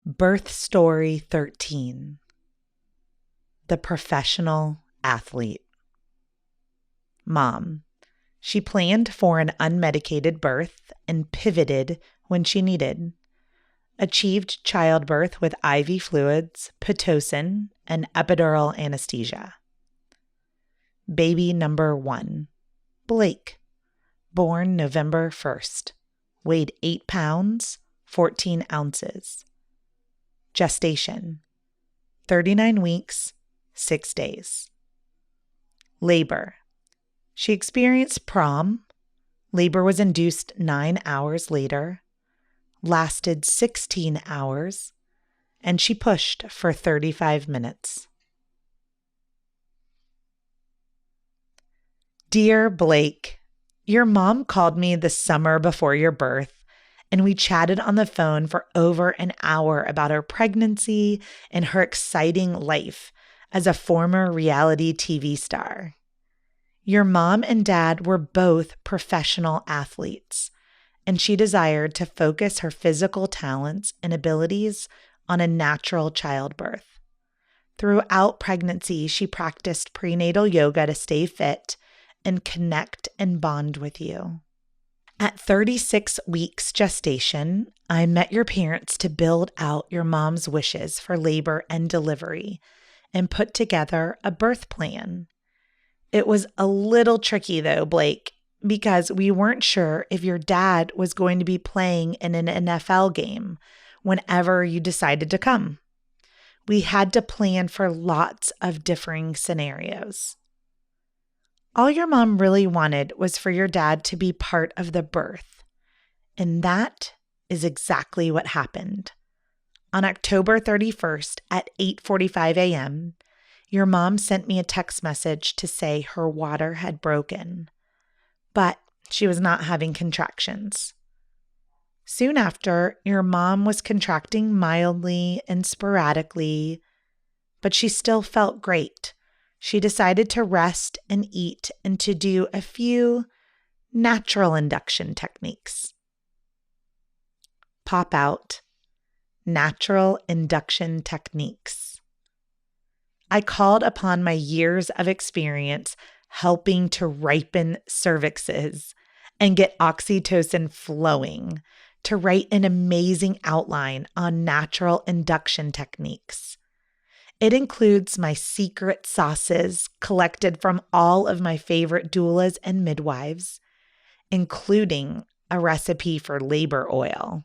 Birth Story 13. The Professional Athlete. Mom. She planned for an unmedicated birth and pivoted when she needed. Achieved childbirth with IV fluids, Pitocin, and epidural anesthesia. Baby number 1. Blake. Born November 1st. Weighed 8 pounds, 14 ounces. Gestation, 39 weeks, 6 days. Labor. She experienced prom. Labor was induced 9 hours later, lasted 16 hours, and she pushed for 35 minutes. Dear Blake, your mom called me the summer before your birth, and we chatted on the phone for over an hour about her pregnancy and her exciting life as a former reality TV star. Your mom and dad were both professional athletes, and she desired to focus her physical talents and abilities on a natural childbirth. Throughout pregnancy, she practiced prenatal yoga to stay fit and connect and bond with you. At 36 weeks gestation, I met your parents to build out your mom's wishes for labor and delivery and put together a birth plan. It was a little tricky though, Blake, because we weren't sure if your dad was going to be playing in an NFL game whenever you decided to come. We had to plan for lots of differing scenarios. All your mom really wanted was for your dad to be part of the birth. And that is exactly what happened. On October 31st at 8:45 a.m., your mom sent me a text message to say her water had broken, but she was not having contractions. Soon after, your mom was contracting mildly and sporadically, but she still felt great. She decided to rest and eat and to do a few natural induction techniques. Pop out. Natural induction techniques. I called upon my years of experience helping to ripen cervixes and get oxytocin flowing to write an amazing outline on natural induction techniques. It includes my secret sauces collected from all of my favorite doulas and midwives, including a recipe for labor oil.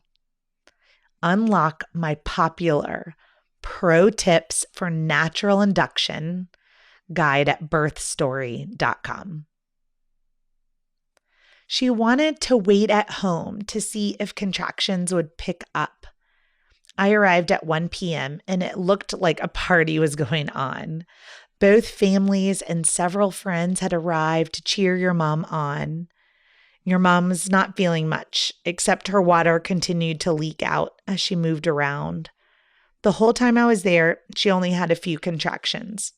Unlock my popular Pro Tips for Natural Induction guide at birthstory.com. She wanted to wait at home to see if contractions would pick up. I arrived at 1 p.m. and it looked like a party was going on. Both families and several friends had arrived to cheer your mom on. Your mom was not feeling much, except her water continued to leak out as she moved around. The whole time I was there, she only had a few contractions.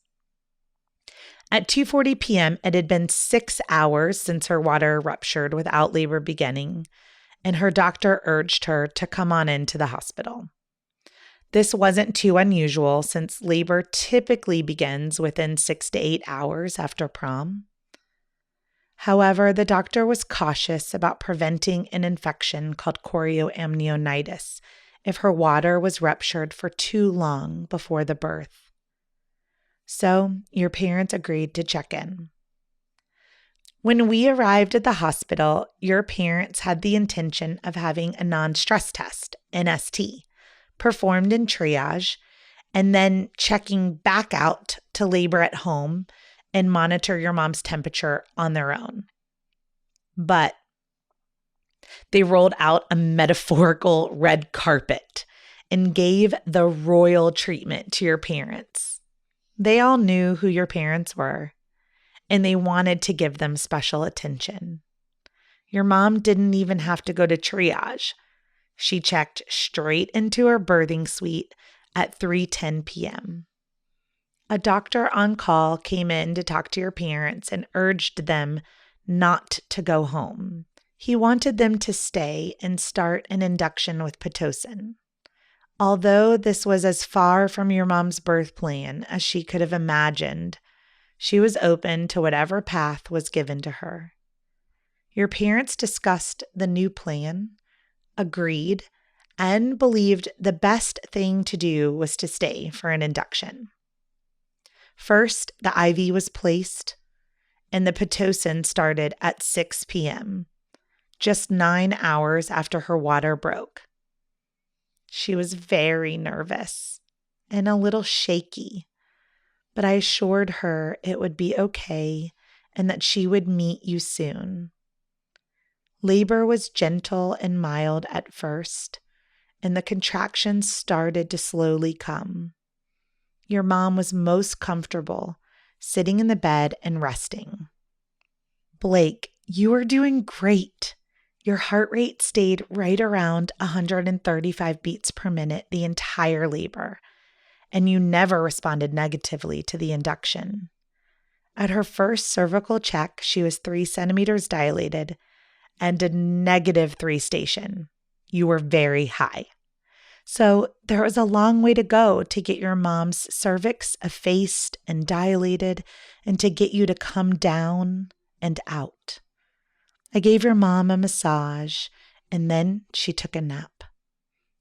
At 2:40 p.m., it had been 6 hours since her water ruptured without labor beginning, and her doctor urged her to come on into the hospital. This wasn't too unusual since labor typically begins within 6 to 8 hours after prom. However, the doctor was cautious about preventing an infection called chorioamnionitis if her water was ruptured for too long before the birth. So, your parents agreed to check in. When we arrived at the hospital, your parents had the intention of having a non-stress test, NST, performed in triage, and then checking back out to labor at home and monitor your mom's temperature on their own. But they rolled out a metaphorical red carpet and gave the royal treatment to your parents. They all knew who your parents were, and they wanted to give them special attention. Your mom didn't even have to go to triage. She checked straight into her birthing suite at 3:10 p.m. A doctor on call came in to talk to your parents and urged them not to go home. He wanted them to stay and start an induction with Pitocin. Although this was as far from your mom's birth plan as she could have imagined, she was open to whatever path was given to her. Your parents discussed the new plan, agreed, and believed the best thing to do was to stay for an induction. First, the IV was placed, and the Pitocin started at 6 p.m., just 9 hours after her water broke. She was very nervous and a little shaky, but I assured her it would be okay and that she would meet you soon. Labor was gentle and mild at first, and the contractions started to slowly come. Your mom was most comfortable sitting in the bed and resting. Blake, you are doing great. Your heart rate stayed right around 135 beats per minute the entire labor, and you never responded negatively to the induction. At her first cervical check, she was 3 centimeters dilated and a -3 station. You were very high. So there was a long way to go to get your mom's cervix effaced and dilated and to get you to come down and out. I gave your mom a massage, and then she took a nap.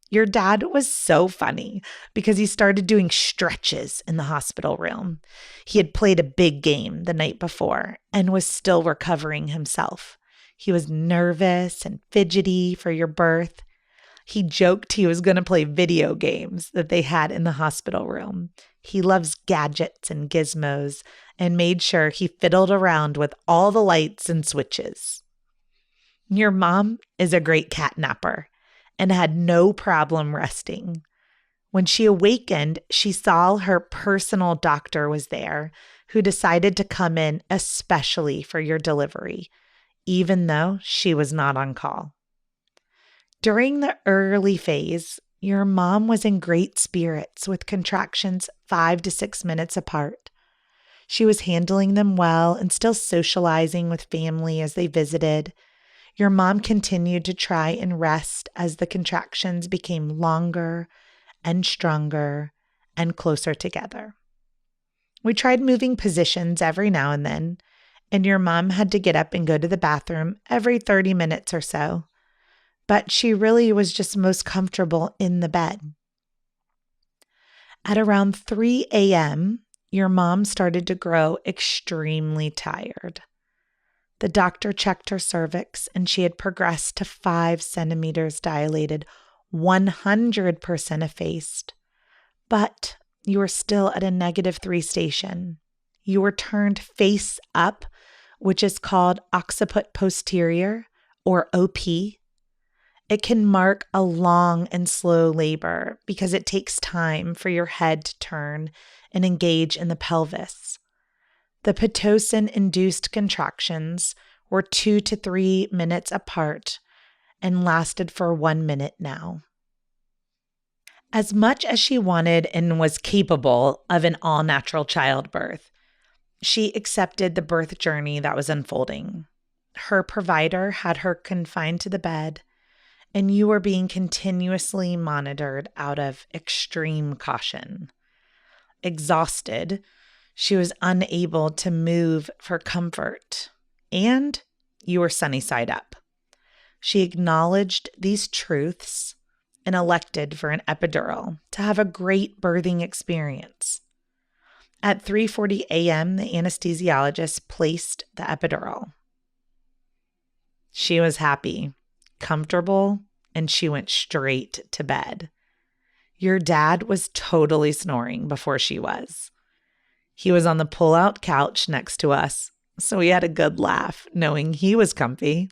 Your dad was so funny because he started doing stretches in the hospital room. He had played a big game the night before and was still recovering himself. He was nervous and fidgety for your birth. He joked he was going to play video games that they had in the hospital room. He loves gadgets and gizmos and made sure he fiddled around with all the lights and switches. Your mom is a great cat napper and had no problem resting. When she awakened, she saw her personal doctor was there, who decided to come in especially for your delivery, even though she was not on call. During the early phase, your mom was in great spirits with contractions 5 to 6 minutes apart. She was handling them well and still socializing with family as they visited. Your mom continued to try and rest as the contractions became longer and stronger and closer together. We tried moving positions every now and then, and your mom had to get up and go to the bathroom every 30 minutes or so. But she really was just most comfortable in the bed. At around 3 a.m., your mom started to grow extremely tired. The doctor checked her cervix, and she had progressed to 5 centimeters dilated, 100% effaced. But you were still at a -3 station. You were turned face up, which is called occiput posterior, or OP. It can mark a long and slow labor because it takes time for your head to turn and engage in the pelvis. The Pitocin-induced contractions were 2 to 3 minutes apart and lasted for 1 minute now. As much as she wanted and was capable of an all-natural childbirth, she accepted the birth journey that was unfolding. Her provider had her confined to the bed, and you were being continuously monitored out of extreme caution. Exhausted, she was unable to move for comfort, and you were sunny side up. She acknowledged these truths and elected for an epidural to have a great birthing experience. At 3:40 a.m., the anesthesiologist placed the epidural. She was happy, comfortable, and she went straight to bed. Your dad was totally snoring before she was. He was on the pull-out couch next to us, so we had a good laugh knowing he was comfy.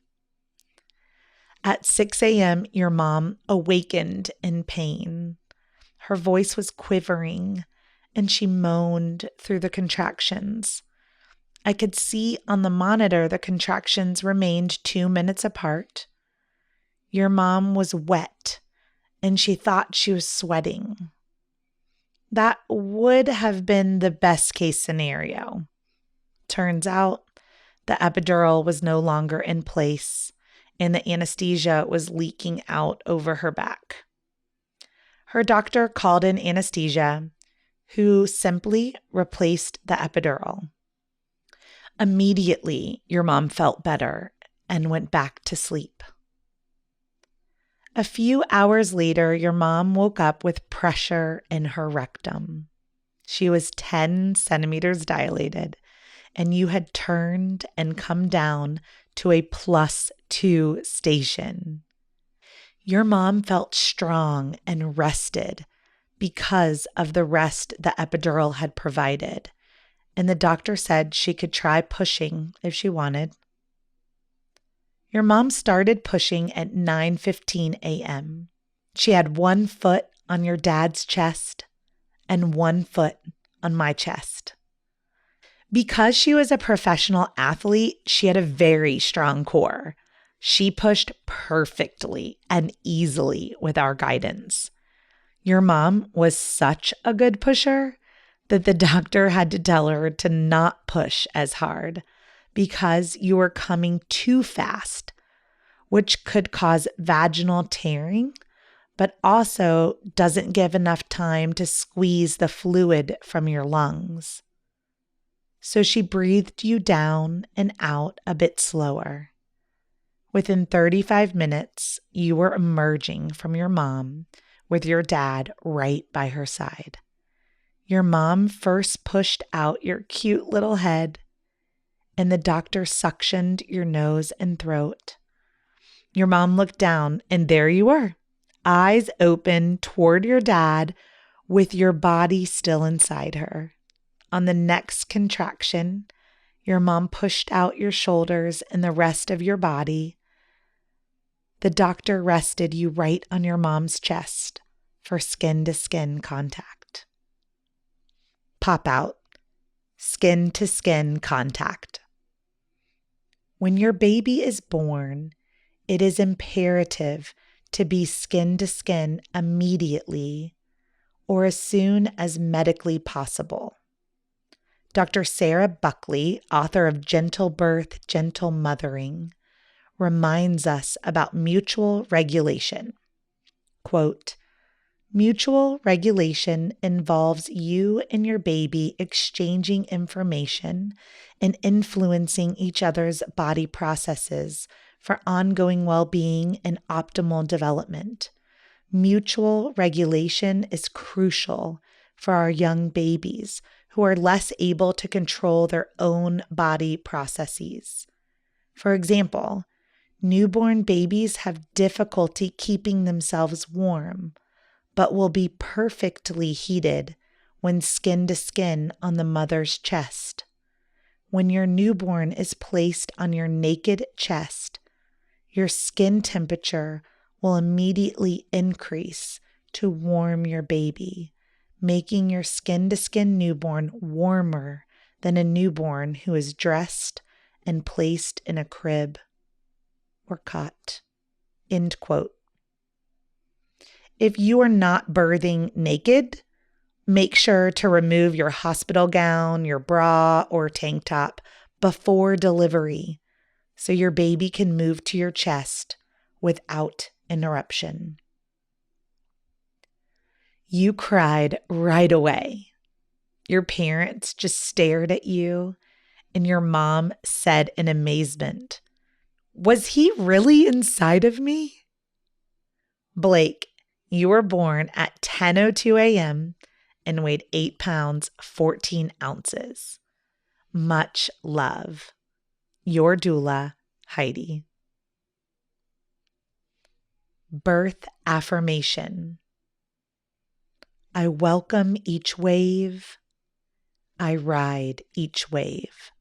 At 6 a.m., your mom awakened in pain. Her voice was quivering, and she moaned through the contractions. I could see on the monitor the contractions remained 2 minutes apart. Your mom was wet, and she thought she was sweating. That would have been the best case scenario. Turns out the epidural was no longer in place, and the anesthesia was leaking out over her back. Her doctor called in anesthesia, who simply replaced the epidural. Immediately, your mom felt better and went back to sleep. A few hours later, your mom woke up with pressure in her rectum. She was 10 centimeters dilated, and you had turned and come down to a +2 station. Your mom felt strong and rested because of the rest the epidural had provided, and the doctor said she could try pushing if she wanted. Your mom started pushing at 9:15 a.m. She had one foot on your dad's chest and one foot on my chest. Because she was a professional athlete, she had a very strong core. She pushed perfectly and easily with our guidance. Your mom was such a good pusher that the doctor had to tell her to not push as hard because you were coming too fast, which could cause vaginal tearing, but also doesn't give enough time to squeeze the fluid from your lungs. So she breathed you down and out a bit slower. Within 35 minutes, you were emerging from your mom with your dad right by her side. Your mom first pushed out your cute little head, and the doctor suctioned your nose and throat. Your mom looked down, and there you were, eyes open toward your dad with your body still inside her. On the next contraction, your mom pushed out your shoulders and the rest of your body. The doctor rested you right on your mom's chest for skin-to-skin contact. Pop out, skin-to-skin contact. When your baby is born, it is imperative to be skin-to-skin immediately or as soon as medically possible. Dr. Sarah Buckley, author of Gentle Birth, Gentle Mothering, reminds us about mutual regulation. Quote, mutual regulation involves you and your baby exchanging information and influencing each other's body processes for ongoing well-being and optimal development. Mutual regulation is crucial for our young babies who are less able to control their own body processes. For example, newborn babies have difficulty keeping themselves warm, but will be perfectly heated when skin to skin on the mother's chest. When your newborn is placed on your naked chest, your skin temperature will immediately increase to warm your baby, making your skin-to-skin newborn warmer than a newborn who is dressed and placed in a crib or cot. End quote. If you are not birthing naked, make sure to remove your hospital gown, your bra, or tank top before delivery so your baby can move to your chest without interruption. You cried right away. Your parents just stared at you, and your mom said in amazement, "Was he really inside of me?" Blake, you were born at 10:02 a.m. and weighed 8 pounds, 14 ounces. Much love. Your doula, Heidi. Birth affirmation. I welcome each wave. I ride each wave.